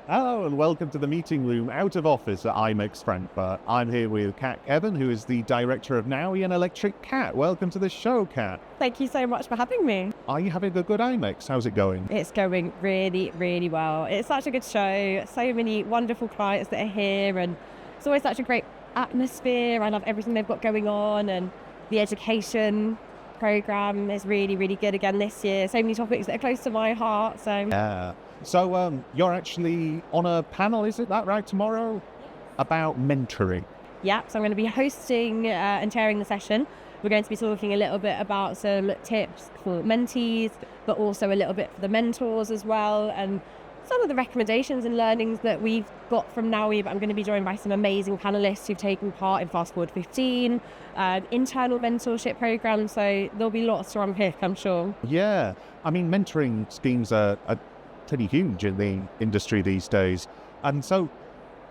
Hello and welcome to the meeting room out of office at IMEX Frankfurt. I'm here with Kevern, who is the director of NOWIE and Electric Cat. Welcome to the show, Kat. Thank you so much for having me. Are you having a good IMEX? How's it going? It's going really, really well. It's such a good show. So many wonderful clients that are here, and it's always such a great atmosphere. I love everything they've got going on, and the education program is really, really good again this year. So many topics that are close to my heart. Yeah. So you're actually on a panel, is it that right, tomorrow? About mentoring. Yeah, so I'm going to be hosting and chairing the session. We're going to be talking a little bit about some tips for mentees, but also a little bit for the mentors as well, and some of the recommendations and learnings that we've got from NOWIE. But I'm going to be joined by some amazing panellists who've taken part in Fast Forward 15, internal mentorship programs, so there'll be lots to unpick, I'm sure. Yeah, I mean, mentoring schemes are pretty huge in the industry these days. And so,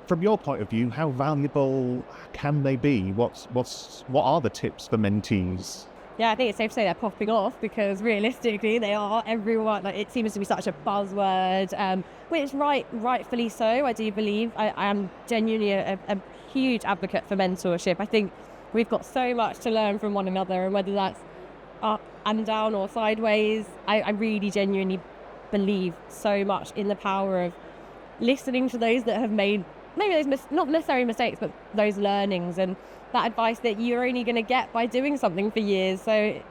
from your point of view, how valuable can they be? What are the tips for mentees? Yeah, I think it's safe to say they're popping off, because realistically they are everyone. Like, it seems to be such a buzzword, which rightfully so. I do believe I am genuinely a huge advocate for mentorship. I think we've got so much to learn from one another, and whether that's up and down or sideways, I really genuinely believe so much in the power of listening to those that have made maybe those not necessarily mistakes, but those learnings and that advice that you're only going to get by doing something for years. So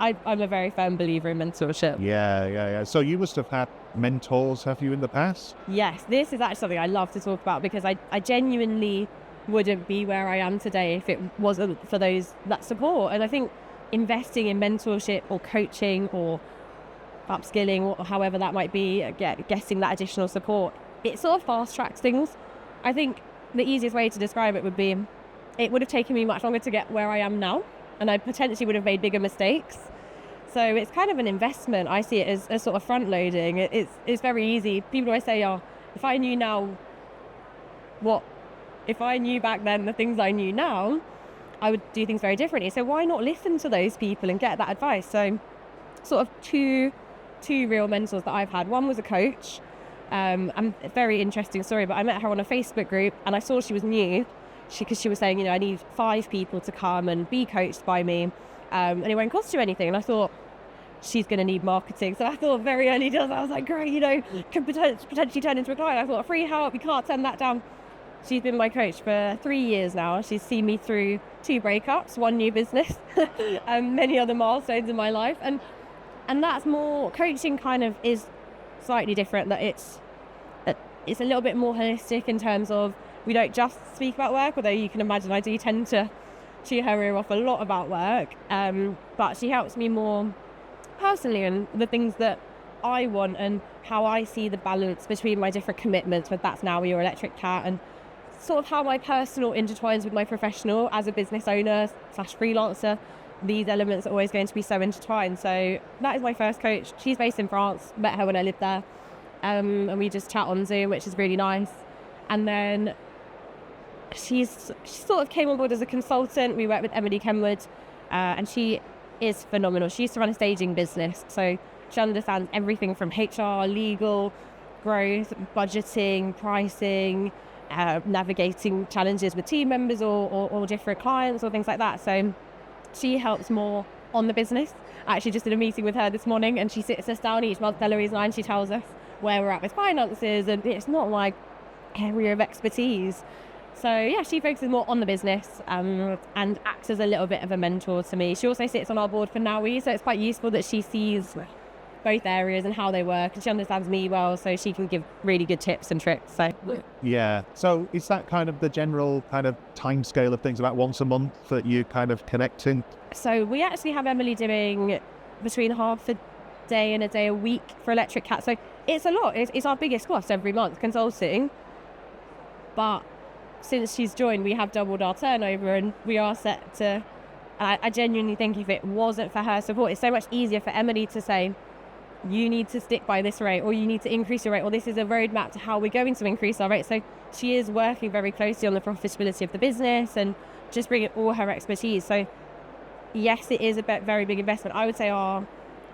I'm a very firm believer in mentorship. Yeah. So you must have had mentors, have you, in the past? Yes, this is actually something I love to talk about, because I genuinely wouldn't be where I am today if it wasn't for that support. And I think investing in mentorship or coaching or upskilling, or however that might be, getting that additional support, it sort of fast tracks things. I think the easiest way to describe it would be, it would have taken me much longer to get where I am now, and I potentially would have made bigger mistakes. So it's kind of an investment. I see it as a sort of front loading. It's very easy. People always say, if I knew now if I knew back then the things I knew now, I would do things very differently. So why not listen to those people and get that advice? So sort of two real mentors that I've had. One was a coach. A very interesting story, but I met her on a Facebook group, and I saw she was new, because she was saying, I need 5 people to come and be coached by me, and it won't cost you anything. And I thought, she's going to need marketing. So I thought very early doors, I was like, great, can potentially turn into a client. I thought, free help, you can't turn that down. She's been my coach for 3 years now. She's seen me through 2 breakups, 1 new business, and many other milestones in my life. And that's more, coaching kind of is slightly different, that it's a little bit more holistic in terms of, we don't just speak about work, although you can imagine I do tend to chew her ear off a lot about work, but she helps me more personally and the things that I want and how I see the balance between my different commitments, whether that's NOWIE or Electric Cat, and sort of how my personal intertwines with my professional as a business owner / freelancer. These elements are always going to be so intertwined. So that is my first coach. She's based in France, met her when I lived there, and we just chat on Zoom, which is really nice. And then she sort of came on board as a consultant. We worked with Emily Kenwood, and she is phenomenal. She used to run a staging business, so she understands everything from HR, legal, growth, budgeting, pricing, navigating challenges with team members or different clients or things like that. So she helps more on the business. I actually just did a meeting with her this morning, and she sits us down each month, Eloise and I, and she tells us where we're at with finances, and it's not my area of expertise. So yeah, she focuses more on the business, and acts as a little bit of a mentor to me. She also sits on our board for NOWIE, so it's quite useful that she sees both areas and how they work, and she understands me well, so she can give really good tips and tricks. So yeah, so is that kind of the general kind of time scale of things, about once a month that you kind of connecting? So we actually have Emily doing between half a day and a day a week for Electric Cat, so it's a lot. It's our biggest cost every month, consulting, but since she's joined, we have doubled our turnover, and we are set to, I genuinely think if it wasn't for her support, it's so much easier for Emily to say, you need to stick by this rate, or you need to increase your rate, or this is a roadmap to how we're going to increase our rate. So she is working very closely on the profitability of the business and just bringing all her expertise. So yes, it is a very big investment. I would say our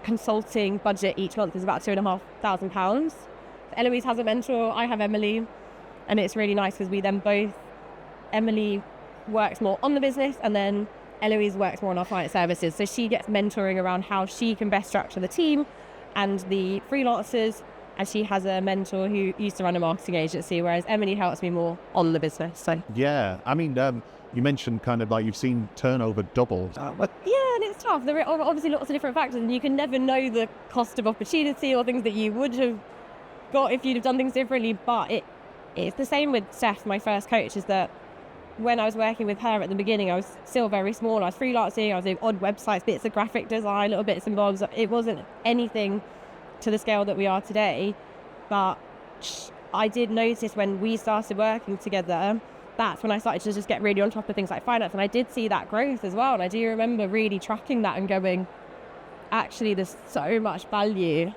consulting budget each month is about £2,500. Eloise has a mentor, I have Emily, and it's really nice because we then both, Emily works more on the business and then Eloise works more on our client services. So she gets mentoring around how she can best structure the team and the freelancers, and she has a mentor who used to run a marketing agency, whereas Emily helps me more on the business. So Yeah, I mean, you mentioned kind of like you've seen turnover double. yeah, and it's tough. There are obviously lots of different factors, and you can never know the cost of opportunity or things that you would have got if you'd have done things differently. But it's the same with Steph, my first coach, is that when I was working with her at the beginning, I was still very small. I was freelancing, I was doing odd websites, bits of graphic design, little bits and bobs. It wasn't anything to the scale that we are today. But I did notice when we started working together, that's when I started to just get really on top of things like finance. And I did see that growth as well. And I do remember really tracking that and going, actually, there's so much value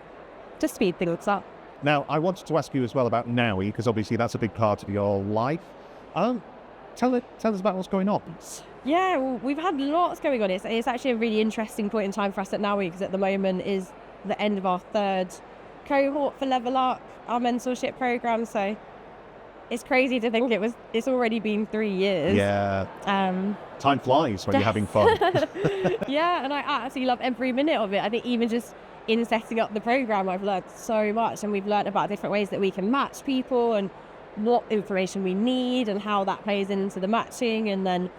to speed things up. Now, I wanted to ask you as well about NOWIE, because obviously that's a big part of your life. Tell us about what's going on. Yeah, well, we've had lots going on. It's actually a really interesting point in time for us at NOWIE, because at the moment is the end of our third cohort for Level Up, our mentorship program. So it's crazy to think it's already been 3 years. Yeah. Time flies when you're having fun. Yeah, and I absolutely love every minute of it. I think even just in setting up the program, I've learned so much, and we've learned about different ways that we can match people and what information we need and how that plays into the matching, and then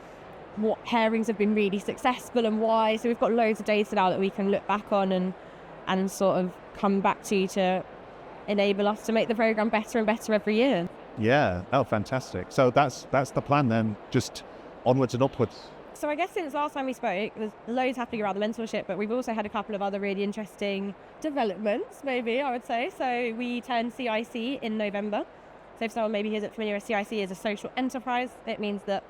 what pairings have been really successful and why. So we've got loads of data now that we can look back on and sort of come back to enable us to make the program better and better every year. Yeah, oh, fantastic. So that's the plan then, just onwards and upwards. So I guess since last time we spoke, there's loads happening around the mentorship, but we've also had a couple of other really interesting developments, maybe I would say. So we turned CIC in November. So if someone maybe isn't familiar with CIC is a social enterprise, it means that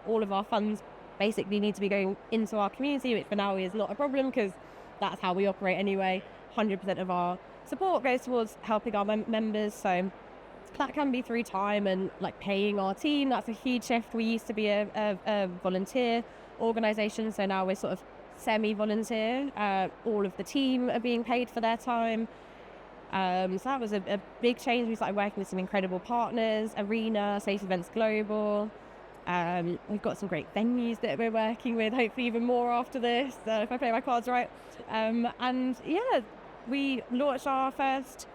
all of our funds basically need to be going into our community, which for now is not a problem because that's how we operate anyway. 100% of our support goes towards helping our members. So that can be through time and like paying our team. That's a huge shift. We used to be a volunteer organisation, so now we're sort of semi-volunteer. All of the team are being paid for their time. So that was a big change. We started working with some incredible partners, Arena, Safe Events Global. We've got some great venues that we're working with, hopefully even more after this, if I play my cards right. And yeah, we launched our first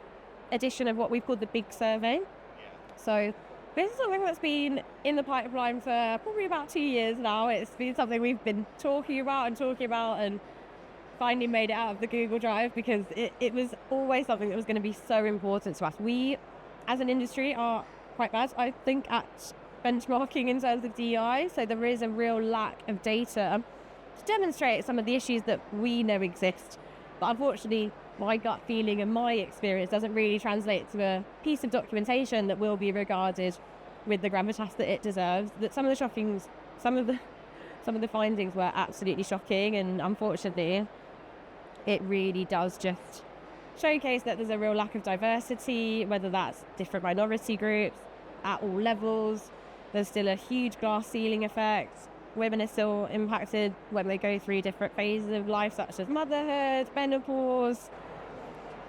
edition of what we've called the Big Survey. So this is something that's been in the pipeline for probably about 2 years now. It's been something we've been talking about and finally made it out of the Google Drive, because it was always something that was going to be so important to us. We, as an industry, are quite bad, I think, at benchmarking in terms of DEI, so there is a real lack of data to demonstrate some of the issues that we know exist. But unfortunately, my gut feeling and my experience doesn't really translate to a piece of documentation that will be regarded with the gravitas that it deserves. That some of the findings were absolutely shocking, and unfortunately it really does just showcase that there's a real lack of diversity, whether that's different minority groups at all levels. There's still a huge glass ceiling effect. Women are still impacted when they go through different phases of life, such as motherhood, menopause.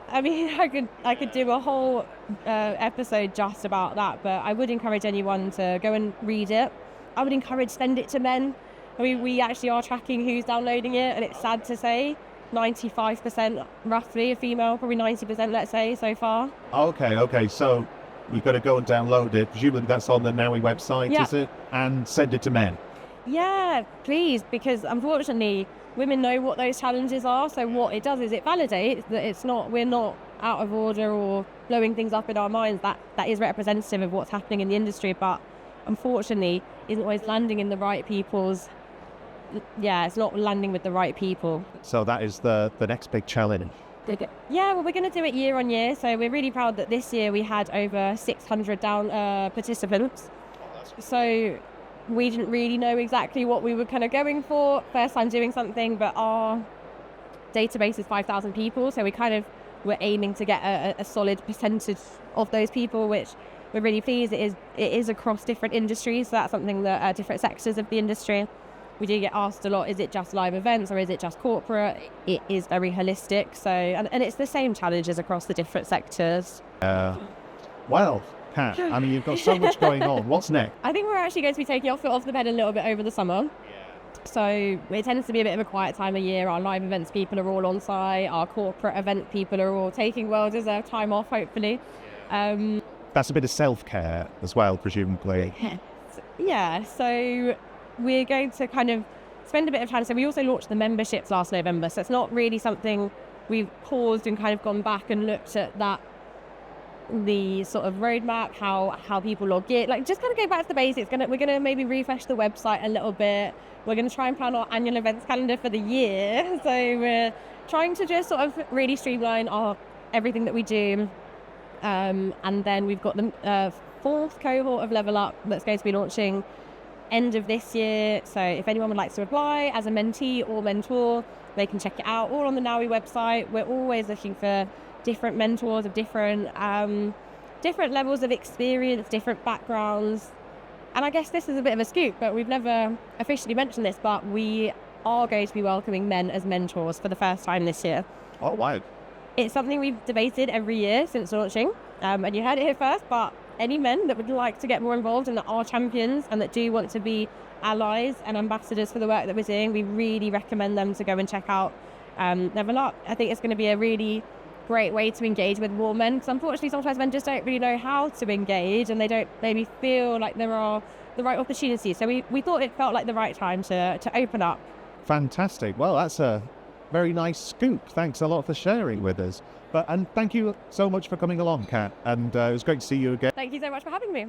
I mean, I could do a whole episode just about that, but I would encourage anyone to go and read it. I would encourage send it to men. I mean, we actually are tracking who's downloading it, and it's sad to say 95% roughly are female, probably 90%, let's say, so far. Okay, so you've got to go and download it. Presumably that's on the NOWIE website, Yeah. Is it? And send it to men. Yeah, please, because unfortunately women know what those challenges are. So what it does is it validates that we're not out of order or blowing things up in our minds. That is representative of what's happening in the industry, but unfortunately isn't always landing in the right people's. Yeah, it's not landing with the right people. So that is the next big challenge. Yeah, well, we're going to do it year on year. So we're really proud that this year we had over 600 participants. So we didn't really know exactly what we were kind of going for. First time doing something, but our database is 5,000 people. So we kind of were aiming to get a solid percentage of those people, which we're really pleased. It is across different industries. So that's something that different sectors of the industry. we do get asked a lot, is it just live events or is it just corporate? It is very holistic. So, and it's the same challenges across the different sectors. Well, Kat, I mean, you've got so much going on. What's next? I think we're actually going to be taking our foot off the bed a little bit over the summer. So it tends to be a bit of a quiet time of year. Our live events people are all on site. Our corporate event people are all taking well-deserved time off, hopefully. That's a bit of self-care as well, presumably. Yeah, so we're going to kind of spend a bit of time. So we also launched the memberships last November. So it's not really something we've paused and kind of gone back and looked at that, the sort of roadmap, how people log in, like just kind of go back to the basics. We're gonna maybe refresh the website a little bit. We're gonna try and plan our annual events calendar for the year. So we're trying to just sort of really streamline everything that we do. And then we've got the fourth cohort of Level Up that's going to be launching end of this year. So if anyone would like to apply as a mentee or mentor, they can check it out all on the NOWIE website. We're always looking for different mentors of different levels of experience, different backgrounds. And I guess this is a bit of a scoop, but we've never officially mentioned this, but we are going to be welcoming men as mentors for the first time this year. Oh, wow. It's something we've debated every year since launching, and you heard it here first, but any men that would like to get more involved and that are champions and that do want to be allies and ambassadors for the work that we're doing, we really recommend them to go and check out Level Up. I think it's going to be a really great way to engage with more men, because unfortunately sometimes men just don't really know how to engage and they don't maybe feel like there are the right opportunities. So we thought it felt like the right time to open up. Fantastic. Well, that's a very nice scoop. Thanks a lot for sharing with us. And thank you so much for coming along, Kat. And it was great to see you again. Thank you so much for having me.